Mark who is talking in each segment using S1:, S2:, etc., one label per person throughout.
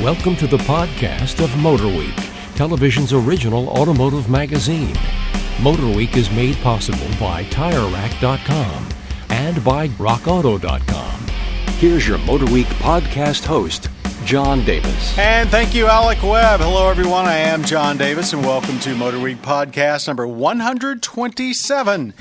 S1: Welcome to the podcast of MotorWeek, television's original automotive magazine. MotorWeek is made possible by TireRack.com and by RockAuto.com. Here's your MotorWeek podcast host, John Davis.
S2: And thank you, Alec Webb. Hello, everyone. I am John Davis, and welcome to MotorWeek podcast number 127.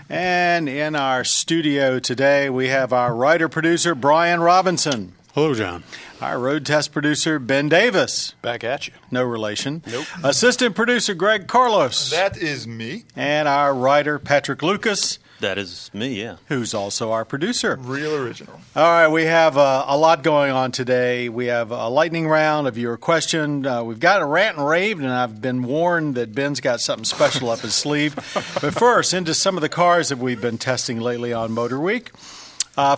S2: And in our studio today, we have our writer-producer, Brian Robinson.
S3: Hello, John.
S2: Our road test producer, Ben Davis.
S3: Back at you.
S2: No relation.
S3: Nope.
S2: Assistant producer, Greg Carlos.
S4: That is me.
S2: And our writer, Patrick Lucas.
S5: That is me, yeah.
S2: Who's also our producer.
S4: Real original.
S2: All right, we have a lot going on today. We have a lightning round of your question. We've got a rant and rave, and I've been warned that Ben's got something special up his sleeve. But first, into some of the cars that we've been testing lately on MotorWeek.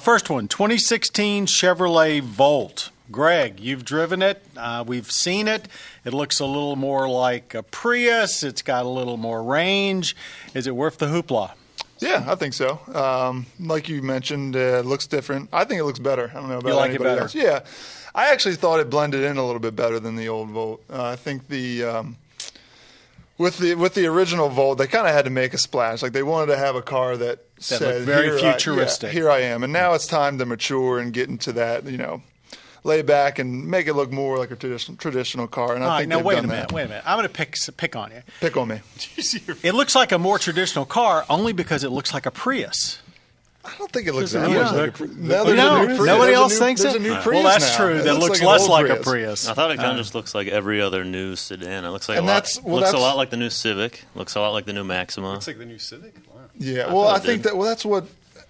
S2: First one, 2016 Chevrolet Volt. Greg, you've driven it. We've seen it. It looks a little more like a Prius. It's got a little more range. Is it worth the hoopla?
S4: Yeah, I think so. Like you mentioned, it looks different. I think it looks better. I don't know about
S2: you like
S4: anybody
S2: it better?
S4: else. Yeah. I actually thought it blended in a little bit better than the old Volt. I think the with the original Volt, they kind of had to make a splash. Like they wanted to have a car that said,
S2: looked very futuristic.
S4: Here I am. And now it's time to mature and get into that, lay back and make it look more like a traditional car. And I think
S2: now
S4: they've
S2: wait
S4: done
S2: a minute.
S4: that.
S2: Wait a minute. I'm going to pick on you.
S4: Pick on me.
S2: It looks like a more traditional car only because it looks like a Prius.
S4: I don't think it looks that
S2: You
S4: much
S2: don't-
S4: like a Prius.
S2: Nobody else thinks
S4: there's
S2: it?
S4: a new
S2: Well,
S4: Prius
S2: that's
S4: now.
S2: true.
S4: It
S2: That looks
S4: an
S2: less
S4: old
S2: like
S4: Prius.
S2: a Prius.
S5: I thought it kind of just looks like every other new sedan. It looks like
S4: And
S5: a lot like the new Civic. Looks a lot like the new Maxima.
S3: Looks like the new Civic? Wow.
S4: Yeah, well, I
S5: it
S4: think
S5: did.
S4: that's what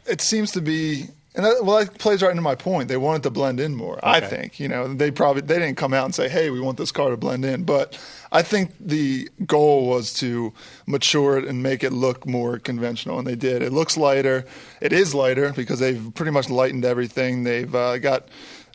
S4: it seems to be. And that plays right into my point. They wanted to blend in more, I think. They didn't come out and say, hey, we want this car to blend in. But I think the goal was to mature it and make it look more conventional, and they did. It looks lighter. It is lighter because they've pretty much lightened everything. They've got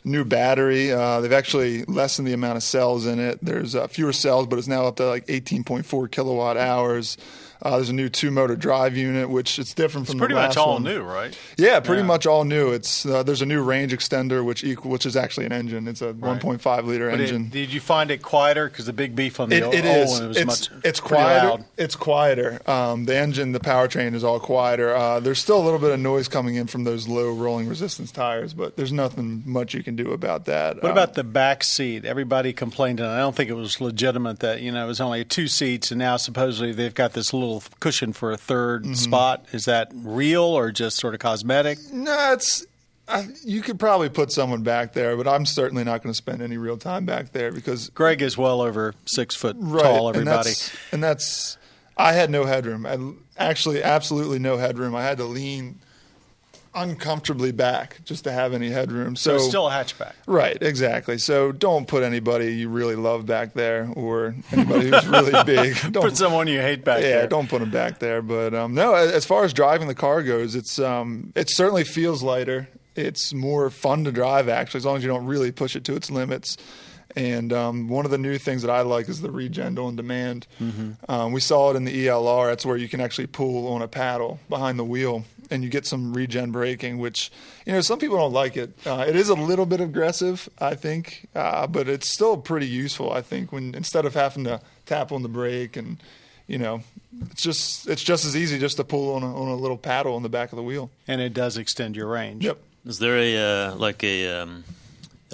S4: new battery. They've actually lessened the amount of cells in it. There's fewer cells, but it's now up to like 18.4 kilowatt hours. There's a new two-motor drive unit, which it's different from the last one.
S2: Pretty much all new, right?
S4: Yeah, pretty much all new. It's there's a new range extender, which is actually an engine. It's a 1.5 liter engine.
S2: Did you find it quieter? Because the big beef on the old
S4: It is.
S2: one was
S4: It's
S2: pretty
S4: quieter.
S2: loud.
S4: It's quieter. The engine, the powertrain is all quieter. There's still a little bit of noise coming in from those low rolling resistance tires, but there's nothing much you can do about that.
S2: What about the back seat? Everybody complained, and I don't think it was legitimate that it was only 2 seats, and now supposedly they've got this little cushion for a third spot. Is that real or just sort of cosmetic?
S4: No, you could probably put someone back there, but I'm certainly not going to spend any real time back there because
S2: Greg is well over 6 foot tall. Everybody,
S4: and that's I had no headroom. Actually, absolutely no headroom. I had to lean uncomfortably back just to have any headroom.
S2: so it's still a hatchback.
S4: Right, exactly. So don't put anybody you really love back there or anybody who's really big. Don't
S2: Put someone you hate back there.
S4: Yeah, don't put them back there. But no, as far as driving the car goes, it certainly feels lighter. It's more fun to drive, actually, as long as you don't really push it to its limits. And one of the new things that I like is the regen on demand. We saw it in the ELR. That's where you can actually pull on a paddle behind the wheel, and you get some regen braking, which, some people don't like it. It is a little bit aggressive, I think, but it's still pretty useful, I think, when instead of having to tap on the brake and, it's just as easy just to pull on a little paddle on the back of the wheel.
S2: And it does extend your range.
S4: Yep.
S5: Is there a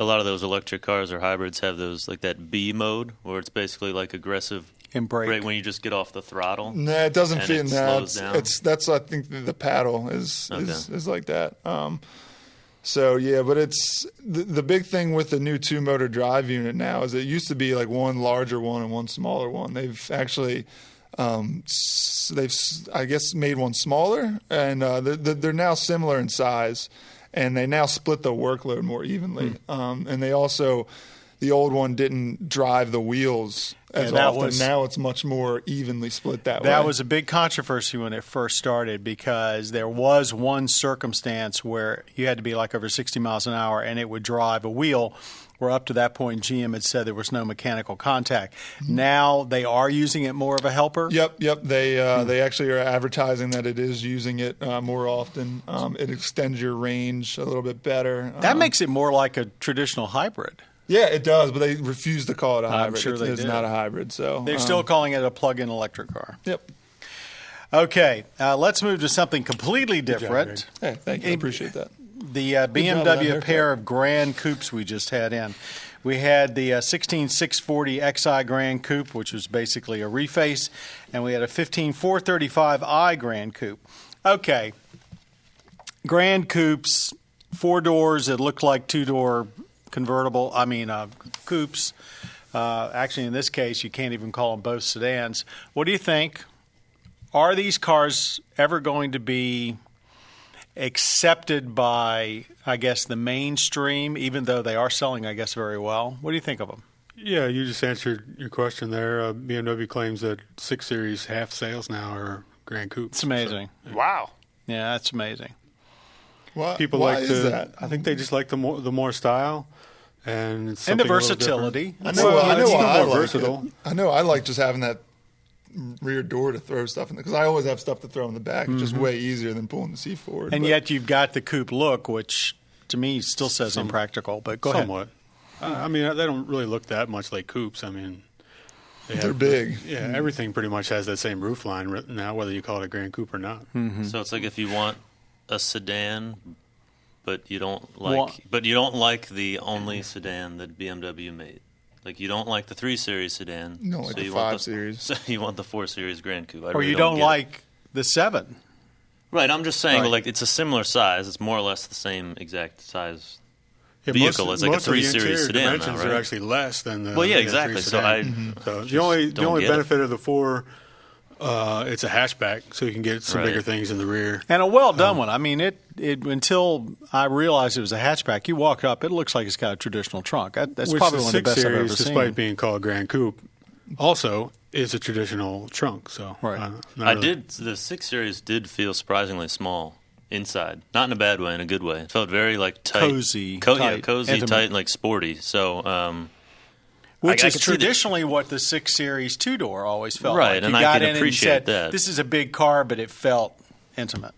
S5: lot of those electric cars or hybrids have those like that B mode where it's basically like aggressive
S2: And brake.
S5: when you just get off the throttle?
S4: No, it doesn't
S5: And
S4: feel.
S5: it
S4: No,
S5: slows down?
S4: that's I think the paddle is like that. So yeah, but it's the big thing with the new two-motor drive unit now is it used to be like one larger one and one smaller one. They've actually I guess made one smaller, and they're now similar in size, and they now split the workload more evenly. And they also, the old one didn't drive the wheels as often. Now it's much more evenly split that way.
S2: That was a big controversy when it first started because there was one circumstance where you had to be like over 60 miles an hour and it would drive a wheel, where up to that point GM had said there was no mechanical contact. Now they are using it more of a helper?
S4: Yep. They actually are advertising that it is using it more often. It extends your range a little bit better.
S2: That makes it more like a traditional hybrid.
S4: Yeah, it does, but they refuse to call it a hybrid.
S2: sure they
S4: It's
S2: did.
S4: not a hybrid. So
S2: They're still calling it a plug-in electric car.
S4: Yep.
S2: Okay, let's move to something completely different.
S4: Hey, thank you. I appreciate that.
S2: The
S4: job with that
S2: BMW
S4: haircut.
S2: pair of Gran Coupes we just had in. We had the 16640 XI Gran Coupe, which was basically a reface, and we had a 15435i Gran Coupe. Okay, Gran Coupes, 4 doors that look like 2-door convertible. Coupes. Actually, in this case, you can't even call them both sedans. What do you think? Are these cars ever going to be accepted by, I guess, the mainstream, even though they are selling, I guess, very well? What do you think of them?
S3: Yeah, you just answered your question there. BMW claims that 6 Series half sales now are Gran Coupe.
S2: It's amazing.
S6: Wow.
S2: Yeah, that's amazing.
S3: People
S4: why
S3: like
S4: is
S3: the.
S4: that?
S3: I think they just like the more style and it's
S2: And the
S3: something a little
S2: versatility.
S3: different.
S4: I know
S3: Well, it's
S4: why I
S3: more
S4: like
S3: versatile.
S4: it. I know I like just having that rear door to throw stuff in because I always have stuff to throw in the back. It's just way easier than pulling the seat forward.
S2: And
S4: but-
S2: yet you've got the coupe look, which to me still says impractical. But go ahead.
S3: Somewhat. They don't really look that much like coupes.
S4: they're big.
S3: Yeah, everything pretty much has that same roof line now, whether you call it a Gran Coupe or not.
S5: So it's like if you want a sedan, but you don't
S2: Well-
S5: like the only sedan that BMW made. Like you don't like the 3 Series sedan.
S4: No, like the
S5: you
S4: 5
S5: want
S4: Series.
S5: So you want the 4 Series Gran Coupe. I
S2: Or
S5: really
S2: you don't
S5: get it.
S2: like the 7.
S5: Right, I'm just saying,
S2: Right.
S5: like it's a similar size. It's more or less the same exact size
S3: Yeah,
S5: vehicle as like a
S3: most of
S5: 3
S3: the
S5: Series
S3: interior
S5: sedan now,
S3: dimensions
S5: right?
S3: are actually less than the.
S5: Well, yeah,
S3: the
S5: exactly.
S3: 3
S5: So
S3: sedan. So
S5: just
S3: the only
S5: don't get it.
S3: benefit of the 4, it's a hatchback, so you can get some
S5: Right.
S3: bigger things in the rear.
S2: And a well done one. I mean, it until I realized it was a hatchback, you walk up, it looks like it's got a traditional trunk. That's
S3: Which
S2: probably
S3: the
S2: one of the
S3: 6
S2: best I've
S3: Series,
S2: ever
S3: despite
S2: seen.
S3: being called Gran Coupe, also is a traditional trunk. So
S2: Right.
S5: I did. The 6 Series did feel surprisingly small inside, not in a bad way, in a good way. It felt very like tight,
S2: Cozy, tight,
S5: cozy,
S2: intimate.
S5: tight, and like sporty. So,
S2: Which
S5: I
S2: is
S5: could see the-
S2: traditionally what the 6 Series 2-door always felt
S5: Right,
S2: like.
S5: and
S2: You
S5: I
S2: got
S5: can
S2: in and you
S5: appreciate
S2: said,
S5: that.
S2: this is a big car, but it felt intimate.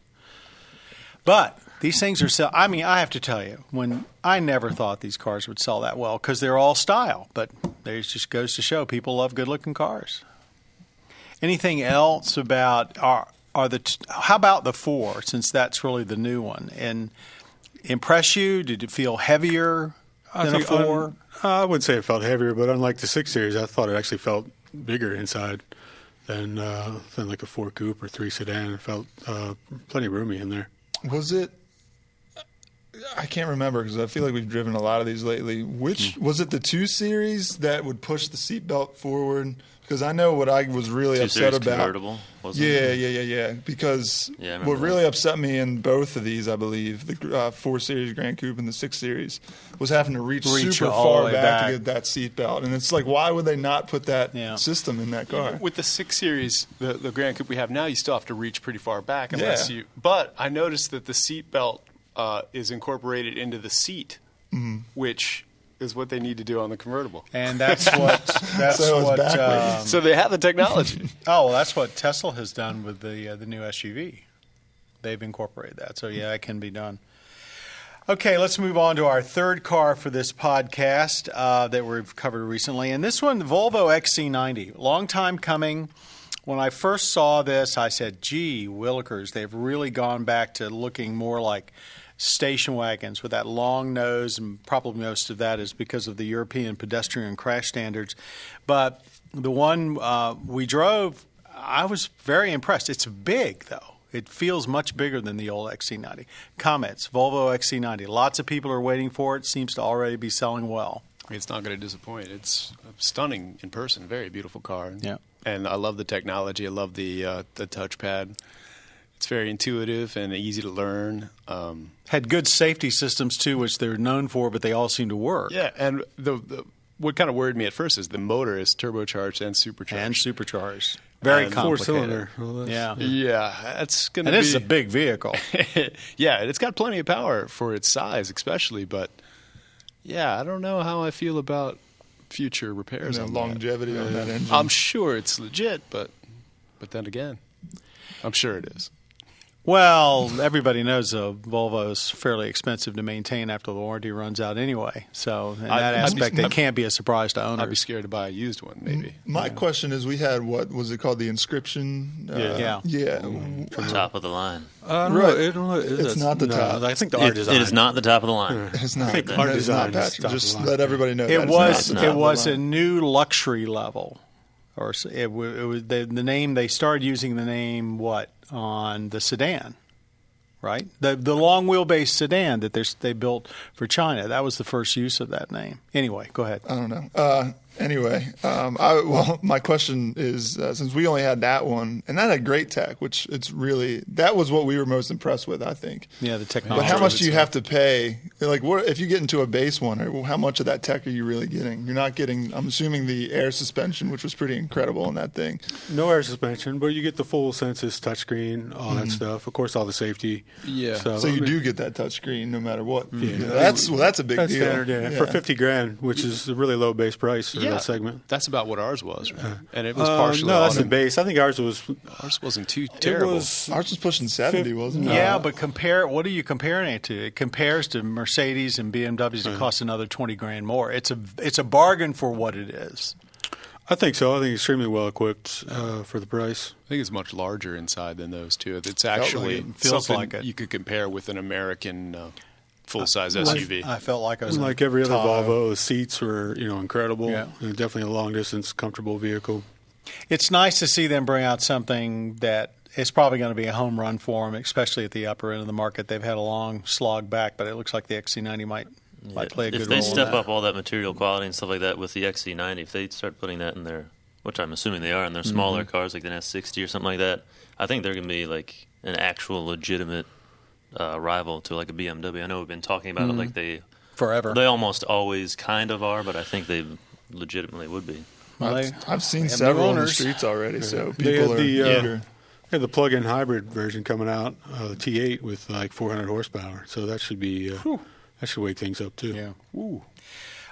S2: But these things are I have to tell you, when I never thought these cars would sell that well because they're all style. But it just goes to show people love good-looking cars. Anything else about how about the 4, since that's really the new one, and impress you? Did it feel heavier than a 4?
S3: I wouldn't say it felt heavier, but unlike the 6 Series, I thought it actually felt bigger inside than like a 4 Coupe or 3 sedan. It felt plenty roomy in there.
S4: Was it? I can't remember because I feel like we've driven a lot of these lately. Which was it? The 2 Series that would push the seatbelt forward? Because I know what I was really
S5: 2
S4: upset
S5: Series
S4: about.
S5: convertible. Wasn't it?
S4: Yeah. Because
S5: Yeah, I remember
S4: what really upset me in both of these, I believe, the 4 Series Gran Coupe and the 6 Series, was having to reach super
S2: all the
S4: far
S2: way
S4: back
S2: back.
S4: to get that seatbelt. And it's like, why would they not put that
S2: Yeah.
S4: system in that car?
S6: With the 6 Series, the Gran Coupe we have now, you still have to reach pretty far back unless
S4: Yeah.
S6: you. But I noticed that the seat belt is incorporated into the seat, which is what they need to do on the convertible.
S2: And that's what
S4: So it's backwards.
S6: So they have the technology.
S2: That's what Tesla has done with the new SUV. They've incorporated that. So yeah, it can be done. Okay, let's move on to our third car for this podcast that we've covered recently. And this one, the Volvo XC90. Long time coming. When I first saw this, I said, gee, Willikers, they've really gone back to looking more like station wagons with that long nose, and probably most of that is because of the European pedestrian crash standards. But the one we drove, I was very impressed. It's big, though. It feels much bigger than the old XC90. Comments, Volvo XC90. Lots of people are waiting for it. Seems to already be selling well.
S6: It's not going to disappoint. It's stunning in person. Very beautiful car.
S2: Yeah.
S6: And I love the technology. I love the touchpad. It's very intuitive and easy to learn.
S2: Had good safety systems, too, which they're known for, but they all seem to work.
S6: Yeah, and the what kind of worried me at first is the motor is turbocharged and supercharged.
S2: And supercharged. Very
S6: And
S2: complicated.
S3: 4-cylinder. Well,
S2: Yeah.
S6: Yeah, that's going to
S2: And
S6: be...
S2: this is a big vehicle.
S6: Yeah, it's got plenty of power for its size, especially. But yeah, I don't know how I feel about future repairs
S4: And
S6: on
S4: the
S6: that.
S4: longevity on that engine.
S6: I'm sure it's legit, but then again, I'm sure it is.
S2: Well, everybody knows a Volvo is fairly expensive to maintain after the warranty runs out anyway. So in that aspect, it can't be a surprise to owners.
S6: I'd be scared to buy a used one, maybe.
S4: My question is, we had, what was it called, the Inscription?
S2: Yeah.
S5: Top of the line.
S4: Right.
S3: It's
S4: It's not the top.
S3: I think the art design.
S5: It is not the top of the line.
S4: It's not.
S3: I think
S4: That
S3: art
S4: is not,
S3: design is
S4: Patrick.
S3: top of
S4: Just
S3: the line.
S4: let everybody know.
S2: It
S4: that
S2: was
S4: is not
S2: it was
S4: the
S2: a
S4: line.
S2: new luxury level, or it was the name they started using the name what on the sedan, right? The long wheelbase sedan that they built for China. That was the first use of that name. Anyway, go ahead.
S4: I don't know. My question is, since we only had that one, and that had great tech, which that was what we were most impressed with, I think.
S2: Yeah, the technology.
S4: But how much do you have to pay? Like, what if you get into a base one? How much of that tech are you really getting? You're not getting. I'm assuming the air suspension, which was pretty incredible in that thing.
S3: No air suspension, but you get the full Sensus touchscreen, all that stuff. Of course, all the safety.
S6: Yeah.
S3: stuff.
S4: So you do get that touchscreen no matter what. Yeah. That's a big
S3: That's
S4: deal.
S3: standard, yeah. For $50,000, which is a really low base price for that segment.
S6: That's about what ours was, right? And it was partially
S3: No, that's the
S6: auto.
S3: base. I think ours
S6: wasn't too terrible.
S3: was
S4: Ours was pushing 70, wasn't it?
S2: Yeah, but what are you comparing it to? It compares to Mercedes and BMWs that cost another $20,000 more. It's a bargain for what it is.
S3: I think so. I think extremely well equipped for the price.
S6: I think it's much larger inside than those two. It's
S4: like
S6: actually
S4: it.
S2: Feels
S6: something
S2: like it.
S6: you could compare with an American full-size SUV.
S2: I felt like I was
S3: Like
S2: in
S3: every other
S2: Tahoe.
S3: Volvo, the seats were incredible.
S2: Yeah.
S3: And definitely a long-distance, comfortable vehicle.
S2: It's nice to see them bring out something that is probably going to be a home run for them, especially at the upper end of the market. They've had a long slog back, but it looks like the XC90 might play a good role.
S5: If they
S2: in
S5: step
S2: that.
S5: up all that material quality and stuff like that with the XC90, if they start putting that in their, which I'm assuming they are, in their smaller cars like the S60 or something like that, I think they're going to be like an actual legitimate rival to like a BMW. I know we've been talking about it like they
S2: Forever.
S5: They almost always kind of are, but I think they legitimately would be.
S2: Well,
S4: I've seen
S2: have
S4: several
S2: new
S4: in the
S2: owners.
S4: streets already, so
S3: They
S4: people
S3: had
S4: are
S3: the,
S4: eager.
S3: They had the plug-in hybrid version coming out, the T8 with like 400 horsepower. So that should be that should wake things up too.
S2: Yeah. Ooh.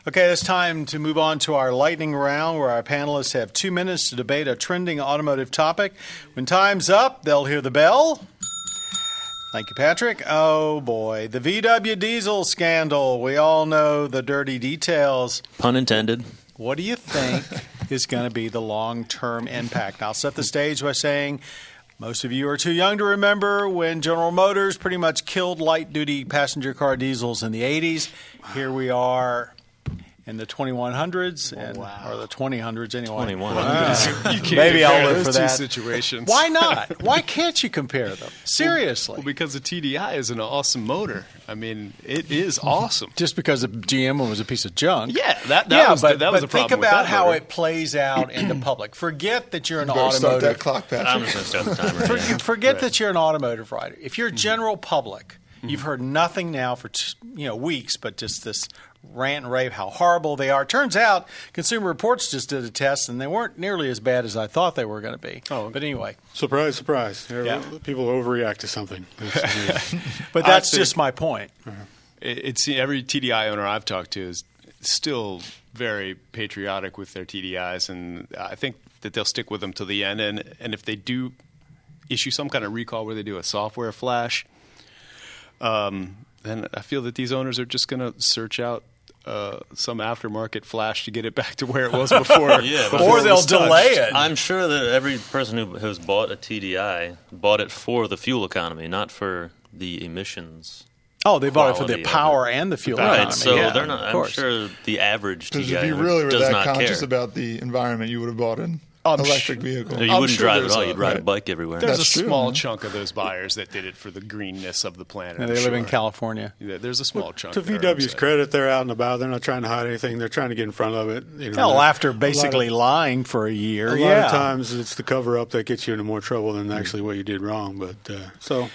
S2: Okay, it's time to move on to our lightning round where our panelists have 2 minutes to debate a trending automotive topic. When time's up, they'll hear the bell. Thank you, Patrick. Oh, boy. The VW diesel scandal. We all know the dirty details.
S5: Pun intended.
S2: What do you think is going to be the long-term impact? I'll set the stage by saying most of you are too young to remember when General Motors pretty much killed light-duty passenger car diesels in the 80s. Here we are in the 2100s, or the 2000s anyway.
S5: 2100s.
S6: You can't
S2: Maybe I'll
S6: compare
S2: live
S6: those
S2: for
S6: two
S2: that.
S6: situations.
S2: Why not? Why can't you compare them? Seriously.
S6: Well, because the TDI is an awesome motor. I mean, it is awesome.
S2: Just because the GM one was a piece of junk.
S6: Yeah, that was
S2: but
S6: the problem
S2: think
S6: with
S2: about
S6: that
S2: how
S6: motor.
S2: it plays out in the public. Forget that you're an
S4: Better start that
S2: automotive.
S4: clock, Patrick.
S5: I'm just going to start the timer.
S2: Forget that you're an automotive rider. If you're general public, you've heard nothing now for weeks, but just this rant and rave how horrible they are. Turns out Consumer Reports just did a test, and they weren't nearly as bad as I thought they were going to be.
S6: Oh.
S2: But anyway.
S3: Surprise, surprise.
S2: Yeah.
S3: People overreact to something.
S2: But that's
S6: think-
S2: just my point.
S6: It's every TDI owner I've talked to is still very patriotic with their TDIs, and I think that they'll stick with them to the end. And if they do issue some kind of recall where they do a software flash, then I feel that these owners are just going to search out some aftermarket flash to get it back to where it was before.
S5: Yeah,
S6: before
S2: Or
S6: it
S2: they'll
S6: was touched.
S2: delay it.
S5: I'm sure that every person who has bought a TDI bought it for the fuel economy, not for the emissions.
S2: Oh, they bought it for the
S5: Quality of
S2: power and the fuel
S5: Right,
S2: economy.
S5: so
S2: Yeah,
S5: they're not.
S2: of
S5: I'm
S2: course.
S5: sure the average
S4: Because
S5: TDI
S4: if you
S5: owner
S4: really were
S5: does
S4: that
S5: not
S4: conscious
S5: care.
S4: about the environment, you would have bought an
S2: I'm
S4: electric
S2: sure-
S4: vehicle.
S5: You
S6: I'm
S5: wouldn't
S6: sure
S5: drive at
S6: there's
S5: all.
S6: a-
S5: You'd ride a
S4: right.
S5: bike everywhere.
S6: There's
S4: That's
S6: a
S4: true,
S6: small
S4: man.
S6: chunk of those buyers that did it for the greenness of the planet.
S2: And
S6: I'm
S2: they live in
S6: sure.
S2: California.
S6: Yeah, there's a small chunk.
S3: To
S6: that are
S3: VW's
S6: upset.
S3: credit, they're out and about. They're not trying to hide anything. They're trying to get in front of it.
S2: Well, after
S3: a lot
S2: basically
S3: of-
S2: lying for a year,
S3: A
S2: yeah.
S3: lot of times it's the cover-up that gets you into more trouble than actually what you did wrong. But so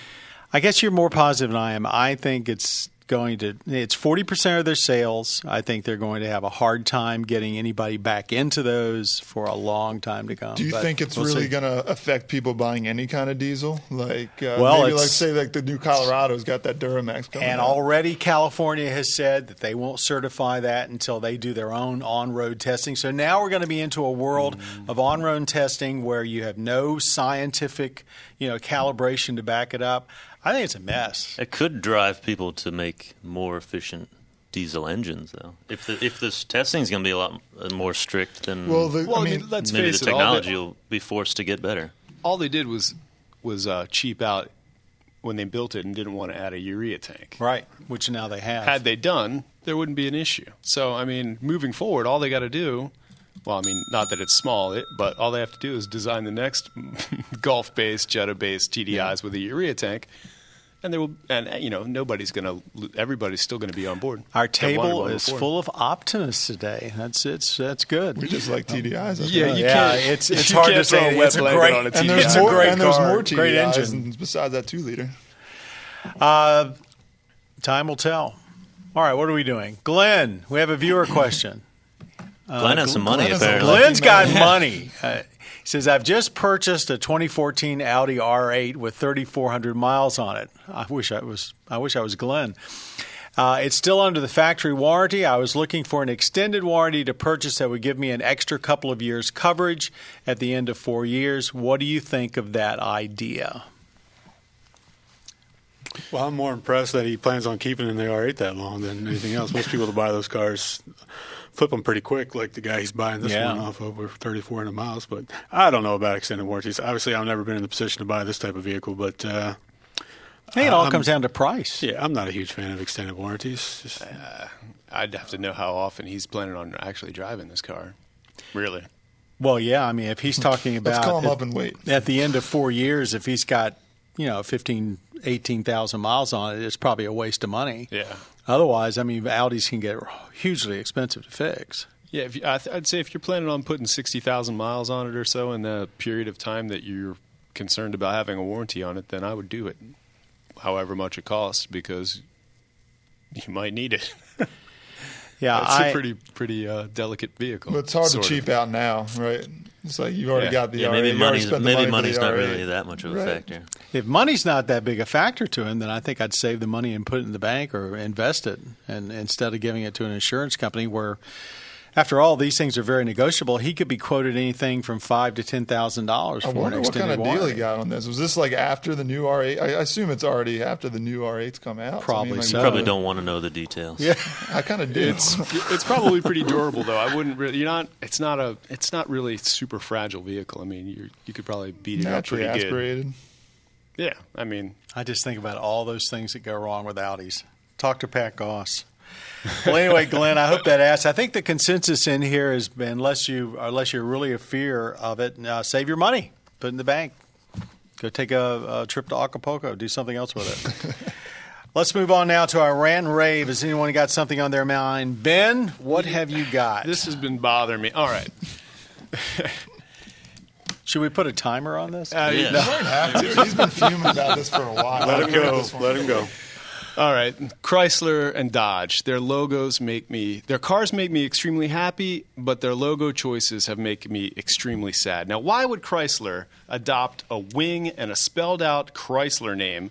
S2: I guess you're more positive than I am. I think it's it's 40% of their sales. I think they're going to have a hard time getting anybody back into those for a long time to come.
S4: Do you think it's
S2: we'll
S4: really
S2: see.
S4: going to affect people buying any kind of diesel? Like,
S2: Well,
S4: maybe like say like the new Colorado's got that Duramax coming
S2: And
S4: out.
S2: already California has said that they won't certify that until they do their own on-road testing. So now we're going to be into a world of on-road testing where you have no scientific, calibration to back it up. I think it's a mess.
S5: It could drive people to make more efficient diesel engines, though. If this testing is going to be a lot more strict, then
S6: let's
S5: maybe
S6: face
S5: the
S6: it,
S5: technology will be forced to get better.
S6: all they did was cheap out when they built it and didn't want to add a urea tank.
S2: Right, which now they have.
S6: Had they done, there wouldn't be an issue. So, moving forward, all they got to do, not that it's small, but all they have to do is design the next Gulf-based, Jetta-based TDIs with a urea tank, and everybody's still going to be on board.
S2: Our table is full of optimists today. That's good.
S4: We just like TDIs.
S2: It's hard to say. It's a great
S6: on a
S4: And
S6: TDI.
S4: there's more,
S2: great
S4: and there's
S2: car,
S4: more
S2: great
S4: TDIs
S2: engine.
S4: besides that 2-liter.
S2: Time will tell. All right, what are we doing? Glenn, we have a viewer question.
S5: Glenn has some money,
S4: Glenn has a
S5: apparently.
S4: lucky
S2: Glenn's got
S4: man.
S2: money. He says, I've just purchased a 2014 Audi R8 with 3,400 miles on it. I wish I was Glenn. It's still under the factory warranty. I was looking for an extended warranty to purchase that would give me an extra couple of years coverage at the end of 4 years. What do you think of that idea?
S3: Well, I'm more impressed that he plans on keeping in the R8 that long than anything else. Most people that buy those cars flip them pretty quick, like the guy he's buying this one off of with 3,400 miles. But I don't know about extended warranties. Obviously, I've never been in the position to buy this type of vehicle, but
S2: I think it all comes down to price.
S3: yeah, I'm not a huge fan of extended warranties. Just,
S6: I'd have to know how often he's planning on actually driving this car. Really?
S2: Well, yeah. If he's talking about
S4: Let's call him up and wait.
S2: at the end of 4 years, if he's got 18,000 miles on it, it's probably a waste of money.
S6: Yeah.
S2: Otherwise, Audis can get hugely expensive to fix.
S6: Yeah, I'd say if you're planning on putting 60,000 miles on it or so in the period of time that you're concerned about having a warranty on it, then I would do it, however much it costs, because you might need it.
S2: Yeah,
S6: It's a pretty delicate vehicle.
S4: But it's hard to
S6: sort of.
S4: cheap out now, right? It's like you've already got the
S5: Yeah,
S4: R8.
S5: maybe
S4: You already spent the money for
S5: money's
S4: the
S5: not
S4: R8.
S5: really that much of a
S4: Right.
S5: factor.
S2: If money's not that big a factor to him, then I think I'd save the money and put it in the bank or invest it, and instead of giving it to an insurance company where, after all, these things are very negotiable. He could be quoted anything from $5,000 to $10,000
S4: I
S2: for an
S4: wonder what
S2: extended
S4: kind of deal
S2: warranty.
S4: he got on this. Was this like after the new R8? I assume it's already after the new R8's come out.
S2: Probably so.
S5: You probably don't want to know the details.
S2: Yeah.
S4: I kind of do.
S6: It's probably pretty durable, though. I wouldn't really. It's not really a super fragile vehicle. You could probably beat it up
S4: naturally
S6: pretty good.
S4: aspirated.
S6: Yeah,
S2: I just think about all those things that go wrong with Audis. Talk to Pat Goss. Well, anyway, Glenn, I hope that answers. I think the consensus in here has been, unless you're really a fear of it, save your money, put it in the bank, go take a trip to Acapulco, do something else with it. Let's move on now to our rant and rave. Has anyone got something on their mind? Ben, what have you got?
S6: this has been bothering me. All right.
S2: Should we put a timer on this?
S5: Yeah.
S4: You don't have to. He's been fuming about this for a while.
S3: let him go. Let him go.
S6: All right, Chrysler and Dodge. Their cars make me extremely happy, but their logo choices have made me extremely sad. Now, why would Chrysler adopt a wing and a spelled-out Chrysler name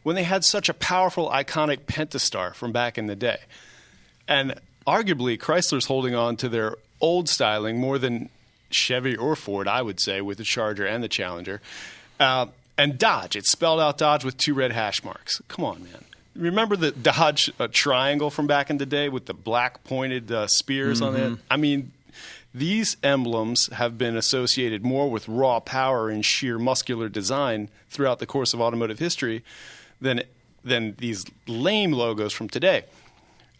S6: when they had such a powerful, iconic Pentastar from back in the day? And arguably, Chrysler's holding on to their old styling more than Chevy or Ford, I would say, with the Charger and the Challenger. And Dodge, it's spelled out Dodge with 2 red hash marks. Come on, man. Remember the Dodge triangle from back in the day with the black pointed spears on it? These emblems have been associated more with raw power and sheer muscular design throughout the course of automotive history than these lame logos from today.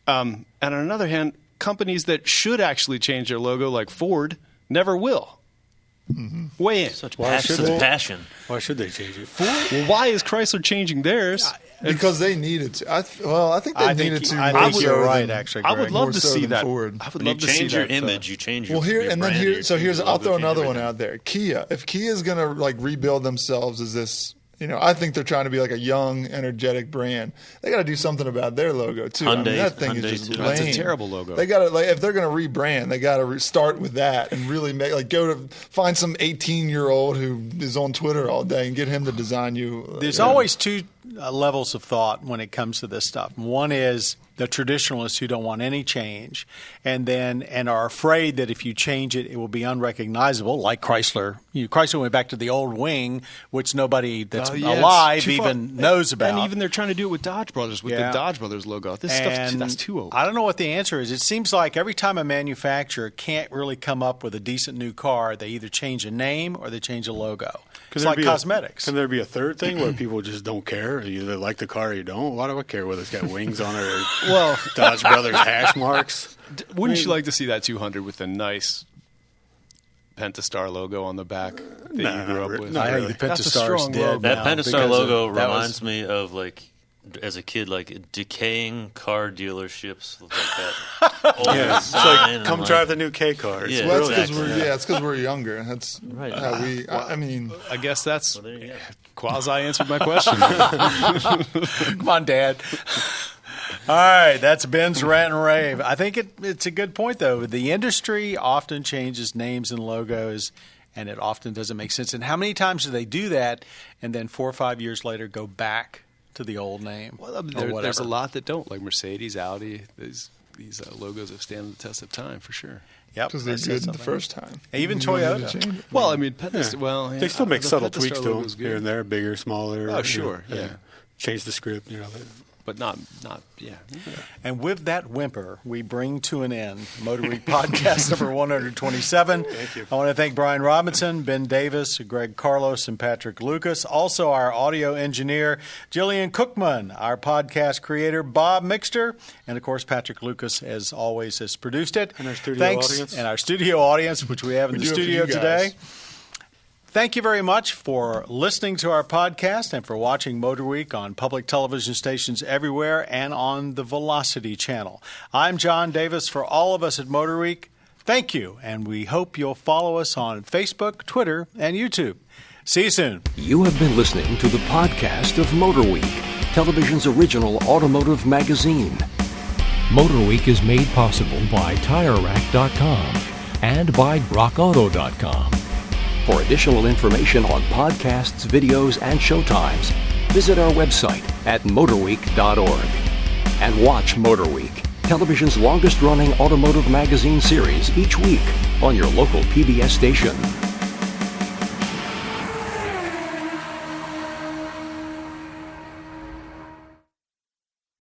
S6: And on another hand, companies that should actually change their logo, like Ford, never will. Weigh in.
S5: Such passion.
S3: Why should they change it?
S6: Well, why is Chrysler changing theirs?
S4: Because they needed to. I think they needed to.
S2: I
S4: more
S2: think
S4: so
S2: you're right,
S4: than-
S2: actually,
S6: I
S2: Greg.
S6: would love
S4: more
S6: to
S4: so
S6: see
S4: than
S6: that.
S4: Ford.
S6: I would
S5: When you
S6: love to see
S5: change your
S6: that.
S5: image, you change your
S4: Well, here
S5: your
S4: and then
S5: brand,
S4: here.
S5: your
S4: So here's. I'll
S5: logo,
S4: throw
S5: change
S4: another one
S5: everything.
S4: out there. Kia. If Kia is going to rebuild themselves as this I think they're trying to be like a young, energetic brand. They got to do something about their logo too. That thing is just lame.
S6: That's a terrible logo.
S4: They got to if they're going to rebrand, they got to start with that and really go to find some 18-year-old who is on Twitter all day and get him to design you.
S2: There's always two levels of thought when it comes to this stuff. One is the traditionalists who don't want any change, and are afraid that if you change it, it will be unrecognizable. Like Chrysler, Chrysler went back to the old wing, which nobody that's alive even knows about.
S6: And even they're trying to do it with Dodge Brothers, with the Dodge Brothers logo. This stuff that's too old.
S2: I don't know what the answer is. It seems like every time a manufacturer can't really come up with a decent new car, they either change a name or they change a logo. It's like cosmetics.
S3: Can there be a third thing where people just don't care? You either like the car or you don't. Why do I care whether it's got wings on it or Dodge Brothers hash marks?
S6: Wouldn't you like to see that 200 with a nice Pentastar logo on the back that you grew up with?
S2: I think the Pentastar's dead.
S5: That Pentastar logo reminds me of as a kid, decaying car dealerships like that.
S3: It's like, come drive the new K cars.
S4: Yeah, well, that's because we're younger. That's
S5: right.
S4: How we.
S6: I guess that's quasi answered my question.
S2: Come on, Dad. All right, that's Ben's rant and rave. I think it's a good point, though. The industry often changes names and logos, and it often doesn't make sense. And how many times do they do that, and then 4 or 5 years later go back to the old name?
S6: Well, there's a lot that don't, like Mercedes, Audi. These logos have stood the test of time for sure.
S2: Yep,
S4: because they're good the first time.
S2: Even Toyota.
S6: Well, I mean, Pentastar.
S3: They still make subtle tweaks to them here and there, bigger, smaller.
S6: Oh, sure,
S3: change the script,
S6: But not.
S2: And with that whimper, we bring to an end MotorWeek podcast number 127.
S3: Thank you.
S2: I want to thank Brian Robinson, Ben Davis, Greg Carlos, and Patrick Lucas. Also, our audio engineer, Jillian Cookman, our podcast creator, Bob Mixter, and, of course, Patrick Lucas, as always, has produced it.
S3: And our studio audience.
S2: And our studio audience, which we have in the studio today. Thank you very much for listening to our podcast and for watching MotorWeek on public television stations everywhere and on the Velocity channel. I'm John Davis. For all of us at MotorWeek, thank you, and we hope you'll follow us on Facebook, Twitter, and YouTube. See you soon.
S1: You have been listening to the podcast of MotorWeek, television's original automotive magazine. MotorWeek is made possible by TireRack.com and by RockAuto.com. For additional information on podcasts, videos, and showtimes, visit our website at motorweek.org. And watch MotorWeek, television's longest-running automotive magazine series each week on your local PBS station.